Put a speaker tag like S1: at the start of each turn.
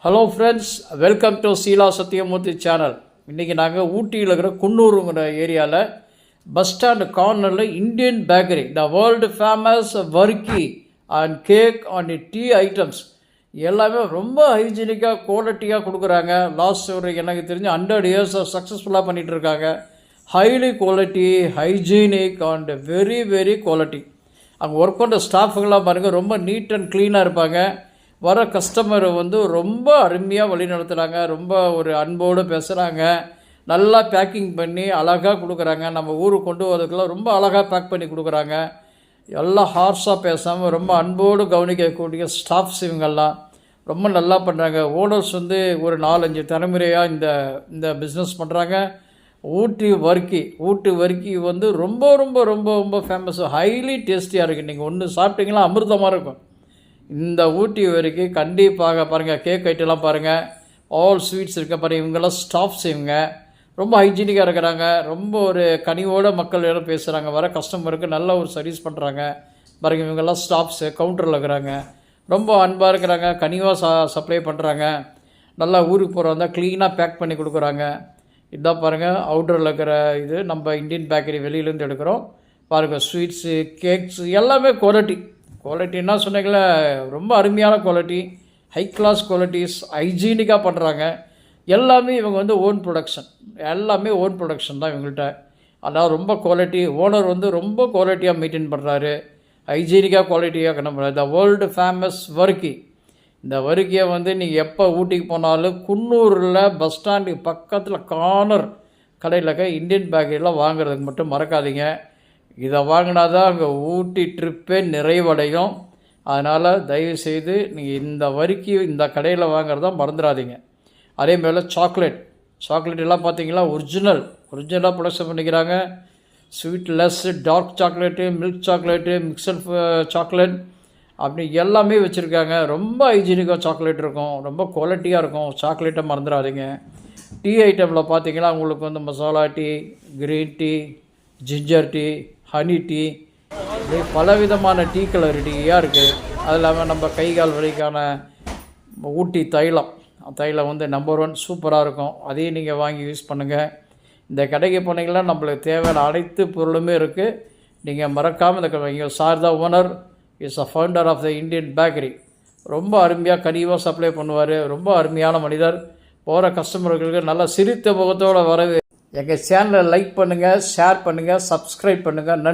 S1: Hello friends, welcome to சீலா Sathyamoorthy channel. இன்றைக்கி நாங்கள் ஊட்டியில் இருக்கிற குன்னூருங்கிற ஏரியாவில் பஸ் ஸ்டாண்டு கார்னரில் Indian bakery, the world famous varkey and cake and tea items எல்லாமே ரொம்ப ஹைஜீனிக்காக குவாலிட்டியாக கொடுக்குறாங்க. லாஸ்ட் ஒரு எனக்கு தெரிஞ்சு 100 இயர்ஸ் சக்ஸஸ்ஃபுல்லாக பண்ணிகிட்டு இருக்காங்க. Highly quality, hygienic and very very quality. அங்கே ஒர்க் பண்ணுற ஸ்டாஃபுங்களாம் பாருங்கள், ரொம்ப நீட் அண்ட் க்ளீனாக இருப்பாங்க. வர கஸ்டமரை ரொம்ப அருமையாக வழி நடத்துகிறாங்க. ரொம்ப ஒரு அன்போடு பேசுகிறாங்க. நல்லா பேக்கிங் பண்ணி அழகாக கொடுக்குறாங்க. நம்ம ஊருக்கு கொண்டு வரதுக்கெல்லாம் ரொம்ப அழகாக பேக் பண்ணி கொடுக்குறாங்க. எல்லாம் ஹார்ஷாக பேசாமல் ரொம்ப அன்போடு கவனிக்கக்கூடிய ஸ்டாஃப்ஸ் இவங்கெல்லாம் ரொம்ப நல்லா பண்ணுறாங்க. ஓனர்ஸ் ஒரு 4-5 தலைமுறையாக இந்த பிஸ்னஸ் பண்ணுறாங்க. ஊட்டி வர்க்கி ரொம்ப ரொம்ப ரொம்ப ரொம்ப ஃபேமஸ், ஹைலி டேஸ்டியாக இருக்குது. நீங்கள் ஒன்று சாப்பிட்டீங்களா அமிர்தமாக இருக்கும். இந்த ஊட்டி வரைக்கும் கண்டிப்பாக பாருங்கள். கேக் ஐட்டெல்லாம் பாருங்கள், ஆல் ஸ்வீட்ஸ் இருக்க பாருங்கள். இவங்கெல்லாம் ஸ்டாஃப்ஸ், இவங்க ரொம்ப ஹைஜீனிக்காக இருக்கிறாங்க. ரொம்ப ஒரு கனிவோட மக்கள் எல்லாம் பேசுகிறாங்க. வர கஸ்டமருக்கு நல்ல ஒரு சர்வீஸ் பண்ணுறாங்க பாருங்கள். இவங்கெல்லாம் ஸ்டாஃப்ஸு கவுண்டரில் இருக்கிறாங்க. ரொம்ப அன்பாக இருக்கிறாங்க, கனிவாக சப்ளை பண்ணுறாங்க. நல்லா ஊருக்கு போகிறவங்க க்ளீனாக பேக் பண்ணி கொடுக்குறாங்க. இதான் பாருங்கள், அவுட்டரில் இருக்கிற இது நம்ம இந்தியன் பேக்கரி வெளியிலேருந்து எடுக்கிறோம். பாருங்கள், ஸ்வீட்ஸு கேக்ஸு எல்லாமே குவாலிட்டின்னா சொன்னீங்களே, ரொம்ப அருமையான குவாலிட்டி, ஹை கிளாஸ் குவாலிட்டிஸ், ஹைஜீனிக்காக பண்ணுறாங்க. எல்லாமே இவங்க ஓன் ப்ரொடக்ஷன் தான் இவங்கள்ட்ட. அதாவது ரொம்ப குவாலிட்டி. ஓனர் ரொம்ப குவாலிட்டியாக மெயின்டைன் பண்ணுறாரு, ஹைஜீனிக்காக குவாலிட்டியாக நம்ம த வேர்ல்டு ஃபேமஸ் வர்க்கி. இந்த வர்க்கியை நீங்கள் எப்போ ஊட்டிக்கு போனாலும் குன்னூரில் பஸ் ஸ்டாண்டுக்கு பக்கத்தில் கார்னர் கடையில் இந்தியன் பேக்கரியில் வாங்குறதுக்கு மட்டும் மறக்காதீங்க. இதை வாங்கினா தான் அங்கே ஊட்டி ட்ரிப்பே நிறைவடையும். அதனால் தயவுசெய்து நீங்கள் இந்த வர்க்கி இந்த கடையில் வாங்குறதா மறந்துடாதீங்க. அதேமாதிரி சாக்லேட் எல்லாம் பார்த்தீங்களா, ஒரிஜினலாக ப்ரொடக்ஷன் பண்ணிக்கிறாங்க. Sweetless, dark chocolate, milk chocolate, mixed chocolate அப்படி எல்லாமே வச்சுருக்காங்க. ரொம்ப ஹைஜீனிக்காக சாக்லேட் இருக்கும், ரொம்ப குவாலிட்டியாக இருக்கும். சாக்லேட்டை மறந்துடாதீங்க. டீ ஐட்டமில் பார்த்தீங்கன்னா உங்களுக்கு masala tea, green tea, ginger tea, honey tea, இப்படி பலவிதமான டீ கலர் டீயாக இருக்குது. அது இல்லாமல் நம்ம கை கால் வலிக்கான ஊட்டி தைலம் நம்பர் 1 சூப்பராக இருக்கும். அதையும் நீங்கள் வாங்கி யூஸ் பண்ணுங்கள். இந்த கடைக்கு போனீங்கன்னா நம்மளுக்கு தேவையான அனைத்து பொருளுமே இருக்குது. நீங்கள் மறக்காமல் இந்த சார் தான் owner, is a founder of the Indian bakery. ரொம்ப அருமையாக கனிவாக சப்ளை பண்ணுவார். ரொம்ப அருமையான மனிதர். போகிற கஸ்டமர்களுக்கு நல்லா சிரித்த முகத்தோடு வரது. எங்கள் சேனலை லைக் பண்ணுங்கள், ஷேர் பண்ணுங்கள், சப்ஸ்கிரைப் பண்ணுங்கள். நன்றி.